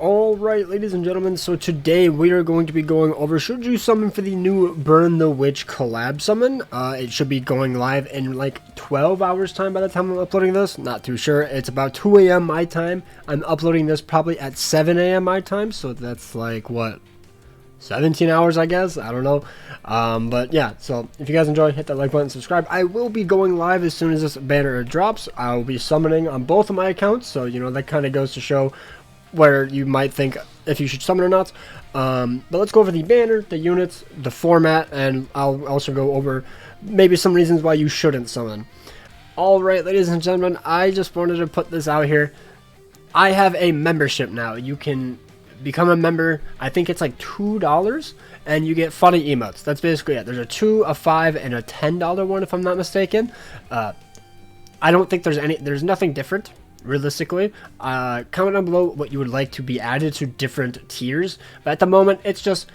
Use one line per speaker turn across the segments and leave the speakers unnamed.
Alright, ladies and gentlemen, so today we are going to be going over should you summon for the new Burn the Witch collab summon. It should be going live in like 12 hours time by the time I'm uploading this. Not too sure. It's about 2 a.m. my time. I'm uploading this probably at 7 a.m. my time, so that's like, what, 17 hours, I guess? I don't know. But yeah, so if you guys enjoy, hit that like button, subscribe. I will be going live as soon as this banner drops. I will be summoning on both of my accounts, so, you know, that kind of goes to show where you might think if you should summon or not. But let's go over the banner, the units, the format, and I'll also go over maybe some reasons why you shouldn't summon. Alright, ladies and gentlemen, I just wanted to put this out here. I have a membership now. You can become a member. I think it's like $2, and you get funny emotes. That's basically it. There's a $2, a $5, and a $10 one, if I'm not mistaken. I don't think there's nothing different. Realistically, comment down below what you would like to be added to different tiers, but at the moment it's just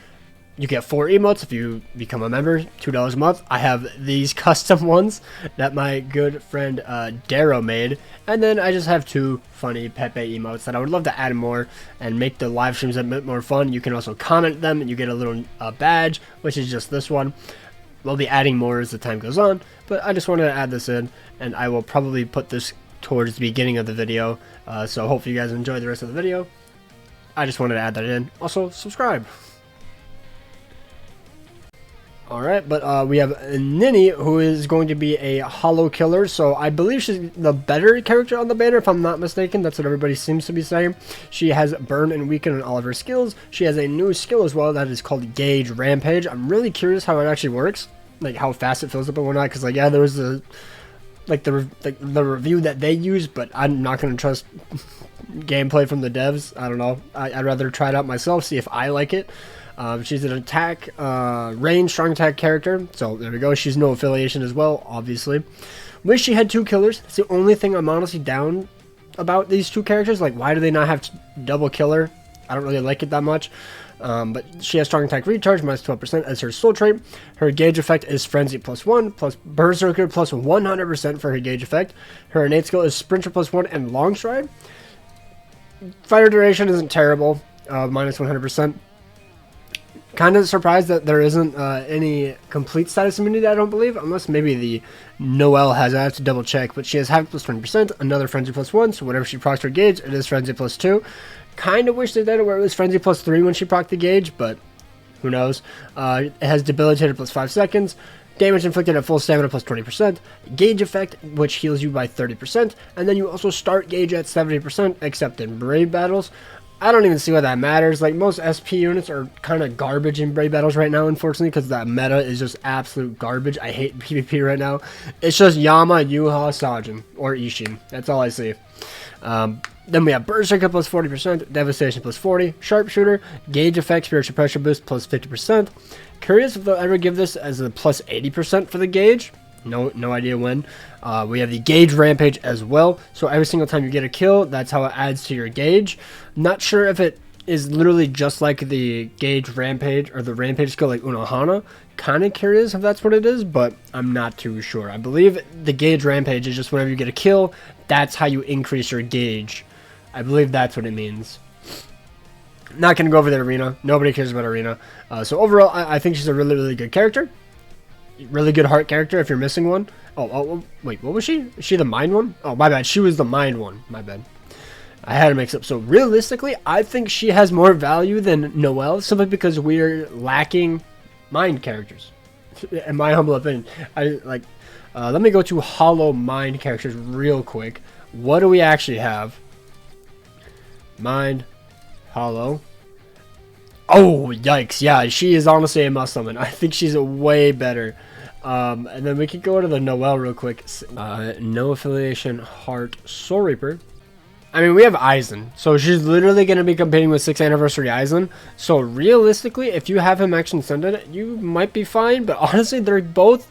you get 4 emotes if you become a member, $2 a month. I have these custom ones that my good friend Darrow made, and then I just have 2 funny Pepe emotes that I would love to add more and make the live streams a bit more fun. You can also comment them and you get a little badge, which is just this one. We'll be adding more as the time goes on, but I just wanted to add this in, and I will probably put this towards the beginning of the video, so hopefully you guys enjoy the rest of the video. I just wanted to add that in. Also, subscribe. Alright, but we have NINNY, who is going to be a hollow killer, so I believe she's the better character on the banner, if I'm not mistaken. That's what everybody seems to be saying. She has burn and weaken on all of her skills. She has a new skill as well that is called Gauge Rampage. I'm really curious how it actually works, like how fast it fills up and whatnot, because like, yeah, there was the review that they use, but I'm not going to trust gameplay from the devs. I don't know. I'd rather try it out myself, see if I like it. She's an attack, range, strong attack character, so there we go. She's no affiliation as well, obviously. Wish she had 2 killers. That's the only thing I'm honestly down about these 2 characters. Like, why do they not have double killer? I don't really like it that much. But she has strong attack recharge, minus 12% as her soul trait. Her gauge effect is frenzy +1, plus berserker plus 100% for her gauge effect. Her innate skill is sprinter +1 and long stride. Fire duration isn't terrible, minus 100%. Kind of surprised that there isn't any complete status immunity, I don't believe, unless maybe the NOEL has. I have to double check, but she has havoc plus 20%, another frenzy +1, so whenever she procs her gauge, it is frenzy +2. Kind of wish they did it where it was frenzy +3 when she procced the gauge, but who knows. It has debilitated +5 seconds, damage inflicted at full stamina +20%, gauge effect, which heals you by 30%, and then you also start gauge at 70%, except in brave battles. I don't even see why that matters. Like, most SP units are kind of garbage in brave battles right now, unfortunately, because that meta is just absolute garbage. I hate PvP right now. It's just Yama, Yuha, Sajin, or Ishin. That's all I see. Then we have Berserker plus 40%, Devastation plus 40, Sharpshooter, Gauge Effect, Spiritual Pressure Boost plus 50%. Curious if they'll ever give this as a plus 80% for the gauge. No idea when. We have the Gauge Rampage as well. So every single time you get a kill, that's how it adds to your gauge. Not sure if it is literally just like the Gauge Rampage or the Rampage skill like Unohana. Kind of curious if that's what it is, but I'm not too sure. I believe the Gauge Rampage is just whenever you get a kill, that's how you increase your gauge. I believe that's what it means. Not going to go over the arena. Nobody cares about arena. So overall, I think she's a really, really good character. Really good heart character if you're missing one. Oh, wait, what was she? Is she the mind one? Oh, my bad. She was the mind one. My bad. I had it mixed up. So realistically, I think she has more value than NOEL, simply because we're lacking mind characters. In my humble opinion. Let me go to hollow mind characters real quick. What do we actually have? Mind, hollow. Oh, yikes. Yeah, she is honestly a must summon. I think she's way better. And then we can go to the NOEL real quick. No affiliation, Heart, Soul Reaper. I mean, we have Ishin. So she's literally going to be competing with 6th Anniversary Ishin. So realistically, if you have him action sended, you might be fine. But honestly, they're both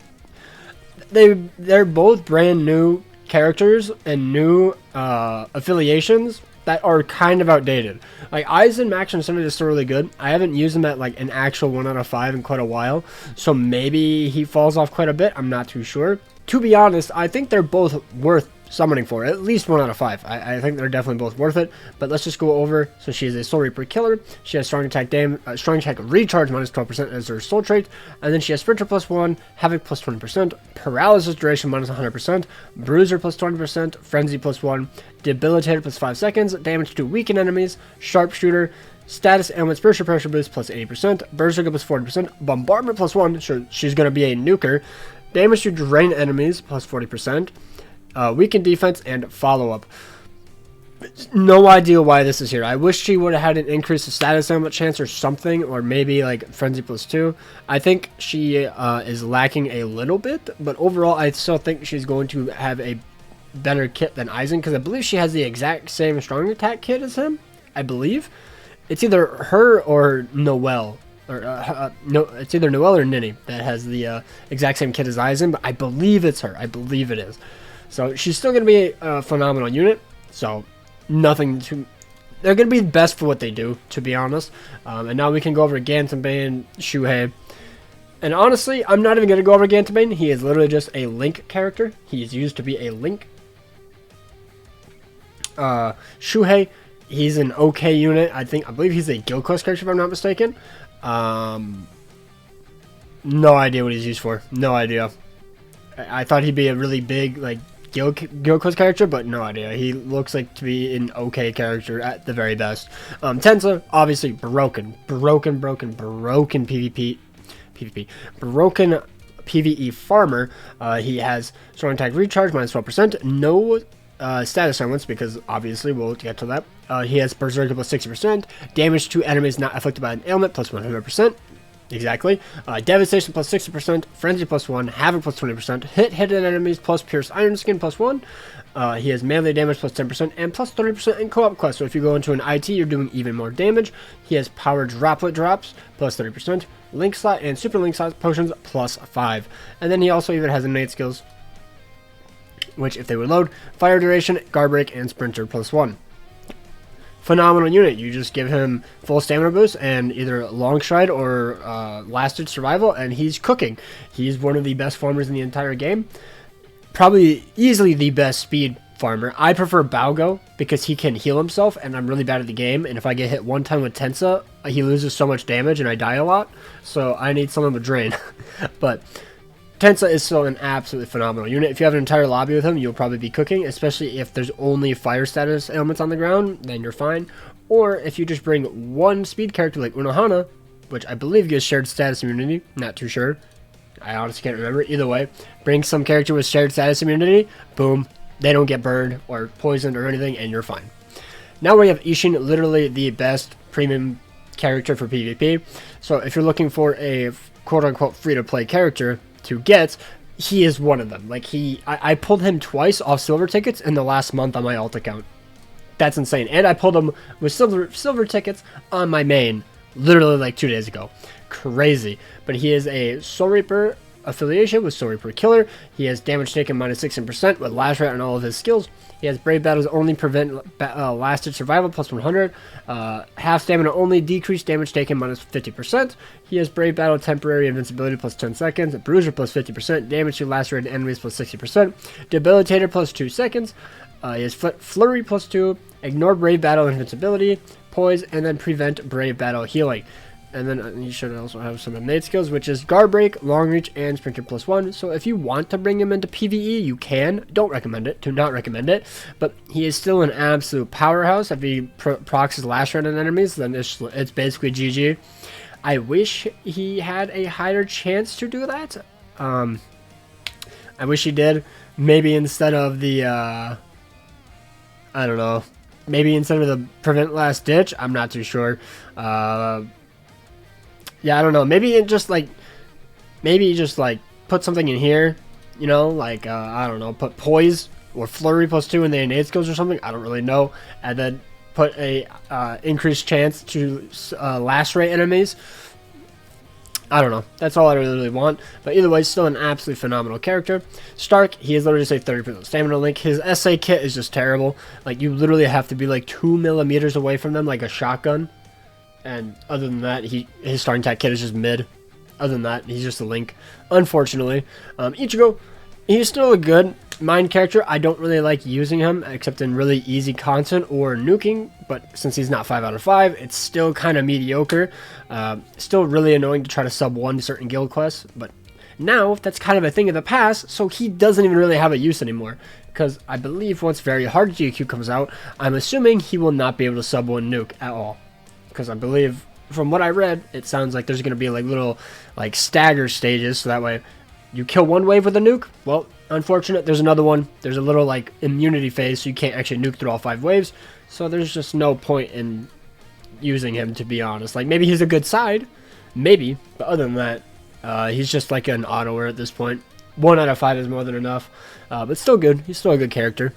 brand new characters and new affiliations that are kind of outdated. Like, Ishin Max and Center is still really good. I haven't used him at like an actual 1 out of 5 in quite a while, so maybe he falls off quite a bit. I'm not too sure. To be honest, I think they're both worth summoning for. At least 1 out of 5. I think they're definitely both worth it. But let's just go over. So she is a Soul Reaper killer. She has strong attack recharge minus 12% as her soul trait. And then she has Sprinter plus 1, Havoc plus 20%, Paralysis duration minus 100%, Bruiser plus 20%, Frenzy plus 1, Debilitator plus 5 seconds, damage to weakened enemies, Sharpshooter, Status ailment spiritual pressure boost plus 80%, Berserker plus 40%, Bombardment plus 1, so she's going to be a nuker, damage to drain enemies plus 40%, weakened defense, and follow-up. No idea why this is here. I wish she would have had an increased status ailment chance or something, or maybe like Frenzy plus 2. I think she is lacking a little bit, but overall I still think she's going to have a better kit than Ishin, because I believe she has the exact same strong attack kit as him. I believe it's either her or Noel, or no, it's either Noel or NINNY that has the exact same kit as Ishin, but I believe it's her. I believe it is. So she's still going to be a phenomenal unit. So nothing to... They're going to be best for what they do, to be honest. And now we can go over Gantenbane, Shuhei. And honestly, I'm not even going to go over Gantenbane. He is literally just a Link character. He is used to be a Link. Shuhei, he's an okay unit. I believe he's a Guild Quest character, if I'm not mistaken. No idea what he's used for. No idea. I thought he'd be a really big, like, Guild Quest character, but no idea. He looks like to be an okay character at the very best. Tensa, obviously broken PvP, broken PvE farmer. He has strong attack recharge minus 12%, no status ailments, because obviously we'll get to that. He has Berserker plus 60%, damage to enemies not afflicted by an ailment plus 100%. Exactly. Devastation plus 60%, Frenzy plus 1, Havoc plus 20%, hidden enemies plus Pierce Iron Skin plus 1. He has melee damage plus 10% and plus 30% in co-op quests. So if you go into an IT, you're doing even more damage. He has Power Droplet drops plus 30%, Link Slot and Super Link Slot potions plus 5. And then he also even has innate skills, which if they would load, Fire Duration, Guard Break, and Sprinter plus 1. Phenomenal unit. You just give him full stamina boost and either long stride or lasted survival, and he's cooking. He's one of the best farmers in the entire game. Probably easily the best speed farmer. I prefer Baogo because he can heal himself, and I'm really bad at the game. And if I get hit one time with Tensa, he loses so much damage and I die a lot. So I need someone with drain. But Tensa is still an absolutely phenomenal unit. If you have an entire lobby with him, you'll probably be cooking, especially if there's only fire status ailments on the ground, then you're fine. Or if you just bring one speed character like Unohana, which I believe gives shared status immunity, not too sure. I honestly can't remember. Either way, bring some character with shared status immunity, boom, they don't get burned or poisoned or anything, and you're fine. Now we have Ishin, literally the best premium character for PvP. So if you're looking for a quote-unquote free-to-play character to get, he is one of them. Like, I pulled him twice off silver tickets in the last month on my alt account. That's insane. And I pulled him with silver tickets on my main literally like 2 days ago. Crazy. But he is a Soul Reaper affiliation with Soul Reaper Killer. He has damage taken minus 16% with lash rate on all of his skills. He has Brave Battles only prevent lasted survival plus 100. Half stamina only decrease damage taken minus 50%. He has Brave Battle temporary invincibility plus 10 seconds. Bruiser plus 50%. Damage to lacerated enemies plus 60%. Debilitator plus 2 seconds. He has Flurry plus 2. Ignore Brave Battle invincibility. Poise. And then prevent Brave Battle healing. And then you should also have some innate skills, which is Guard Break, Long Reach, and Sprinter plus 1. So if you want to bring him into PvE, you can. Don't recommend it. Do not recommend it. But he is still an absolute powerhouse. If he procs his lash rate on enemies, then it's basically GG. I wish he had a higher chance to do that. I wish he did. Maybe instead of the... I don't know. Maybe instead of the Prevent Last Ditch. I'm not too sure. Yeah, I don't know. Maybe just put something in here, you know, like I don't know, put Poise or Flurry plus 2 in the innate skills or something. I don't really know, and then put a increased chance to lacerate enemies. I don't know. That's all I really want. But either way, still an absolutely phenomenal character. Stark, he is literally just a 30% stamina link. His SA kit is just terrible. Like, you literally have to be like 2 millimeters away from them, like a shotgun. And other than that, his starting attack kit is just mid. Other than that, he's just a Link, unfortunately. Ichigo, he's still a good Mine character, I don't really like using him except in really easy content or nuking, but since he's not 5 out of 5, it's still kind of mediocre. Still really annoying to try to sub 1 certain guild quests, but now that's kind of a thing of the past, so he doesn't even really have a use anymore. Because I believe once Very Hard GQ comes out, I'm assuming he will not be able to sub 1 nuke at all. Because I believe, from what I read, it sounds like there's going to be like little like stagger stages, so that way you kill one wave with a nuke, well, unfortunate, there's another one. There's a little like immunity phase, so you can't actually nuke through all 5 waves. So there's just no point in using him, to be honest. Like, maybe he's a good side, maybe, but other than that, he's just like an autoer at this point. 1 out of 5 is more than enough, but still good. He's still a good character.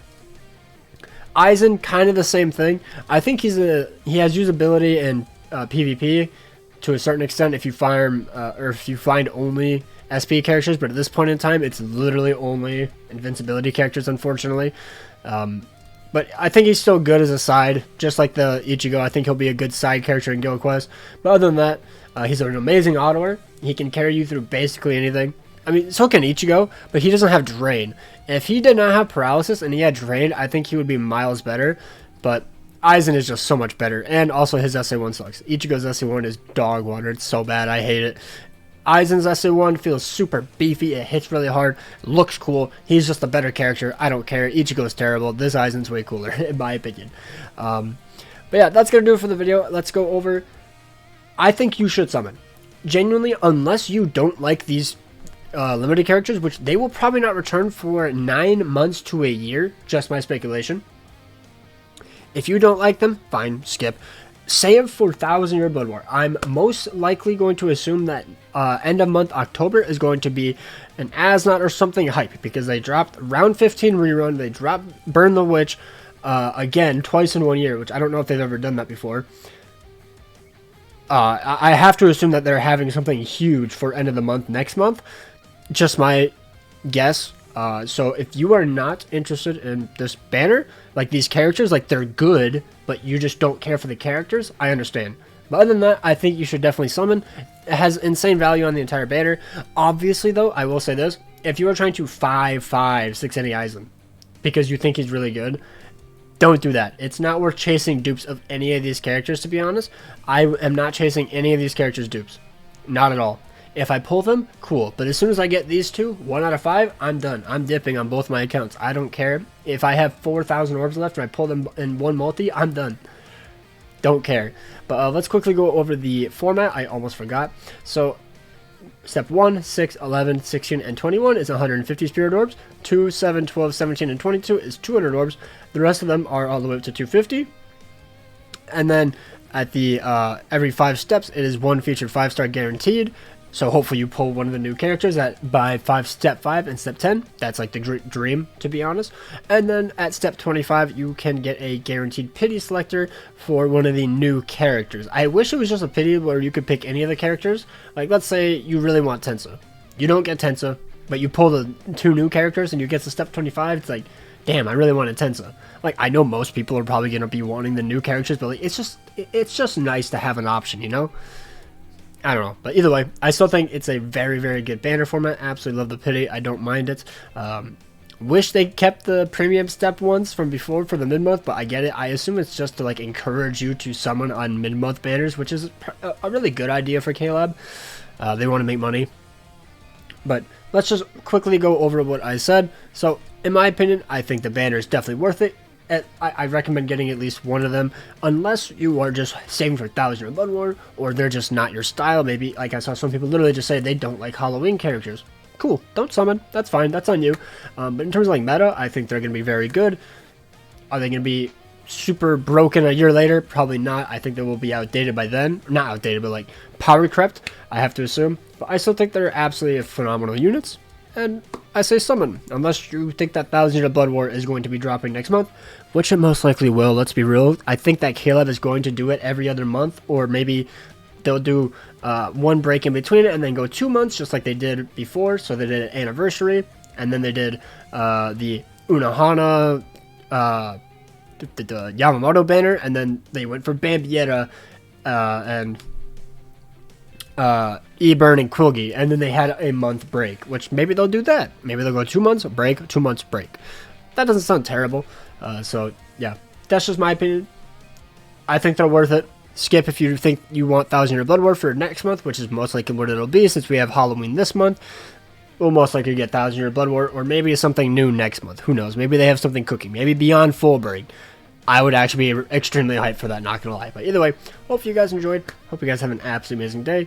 Ishin, kind of the same thing. I think he has usability in PvP to a certain extent if you farm or if you find only SP characters, but at this point in time, it's literally only invincibility characters, unfortunately. But I think he's still good as a side, just like the Ichigo. I think he'll be a good side character in Guild Quest. But other than that, he's an amazing autoer. He can carry you through basically anything. I mean, so can Ichigo, but he doesn't have Drain. If he did not have Paralysis and he had Drain, I think he would be miles better. But Ishin is just so much better, and also his SA1 sucks. Ichigo's SA1 is dog water. It's so bad. I hate it. Ishin's SA1 feels super beefy. It hits really hard. Looks cool. He's just a better character. I don't care. Ichigo's terrible. This Ishin's way cooler, in my opinion. But yeah, that's going to do it for the video. Let's go over. I think you should summon. Genuinely, unless you don't like these limited characters, which they will probably not return for 9 months to a year. Just my speculation. If you don't like them, fine, skip. Save for 1,000 Year Blood War. I'm most likely going to assume that end of month October is going to be an Asnot or something hype, because they dropped round 15 rerun. They dropped Burn the Witch again twice in 1 year, which I don't know if they've ever done that before. I have to assume that they're having something huge for end of the month next month. Just my guess. So if you are not interested in this banner, like these characters, like they're good, but you just don't care for the characters, I understand. But other than that, I think you should definitely summon. It has insane value on the entire banner. Obviously, though, I will say this. If you are trying to 5/5 any Ishin because you think he's really good, don't do that. It's not worth chasing dupes of any of these characters, to be honest. I am not chasing any of these characters' dupes. Not at all. If I pull them, cool. But as soon as I get these two, 1 out of 5, I'm done. I'm dipping on both my accounts. I don't care. If I have 4,000 orbs left and I pull them in one multi, I'm done. Don't care. But let's quickly go over the format. I almost forgot. So, step 1, 6, 11, 16, and 21 is 150 spirit orbs. 2, 7, 12, 17, and 22 is 200 orbs. The rest of them are all the way up to 250. And then at the every 5 steps, it is 1 featured 5-star guaranteed. So hopefully you pull one of the new characters by step 5 and step 10. That's like the dream, to be honest. And then at step 25, you can get a guaranteed pity selector for one of the new characters. I wish it was just a pity where you could pick any of the characters. Like, let's say you really want Tensa. You don't get Tensa, but you pull the 2 new characters and you get to step 25. It's like, damn, I really wanted Tensa. Like, I know most people are probably going to be wanting the new characters, but like, it's just nice to have an option, you know? I don't know, but either way, I still think it's a very, very good banner format. Absolutely love the pity. I don't mind it. Wish they kept the premium step ones from before for the mid-month, but I get it. I assume it's just to like encourage you to summon on mid-month banners, which is a really good idea for K-Lab. They want to make money. But let's just quickly go over what I said. So, in my opinion, I think the banner is definitely worth it. I recommend getting at least one of them, unless you are just saving for 1,000 in Blood War, or they're just not your style. Maybe, like I saw some people literally just say they don't like Halloween characters. Cool, don't summon. That's fine. That's on you. But in terms of like meta, I think they're going to be very good. Are they going to be super broken a year later? Probably not. I think they will be outdated by then. Not outdated, but like power crept, I have to assume. But I still think they're absolutely phenomenal units. And I say summon, unless you think that 1,000 of Blood War is going to be dropping next month, which it most likely will, let's be real. I think that Caleb is going to do it every other month, or maybe they'll do one break in between it and then go 2 months, just like they did before. So they did an anniversary, and then they did the Unohana, the Yamamoto banner, and then they went for Bambietta and E-Burn and Quilgy, and then they had a month break, which maybe they'll do that. Maybe they'll go 2 months break, 2 months break. That doesn't sound terrible. So yeah, that's just my opinion. I think they're worth it. Skip if you think you want 1,000 Year Blood War for next month, which is most likely what it'll be since we have Halloween this month. We'll most likely get 1,000 Year Blood War, or maybe something new next month. Who knows? Maybe they have something cooking. Maybe Beyond Full Break. I would actually be extremely hyped for that, not gonna lie. But either way, hope you guys enjoyed. Hope you guys have an absolutely amazing day.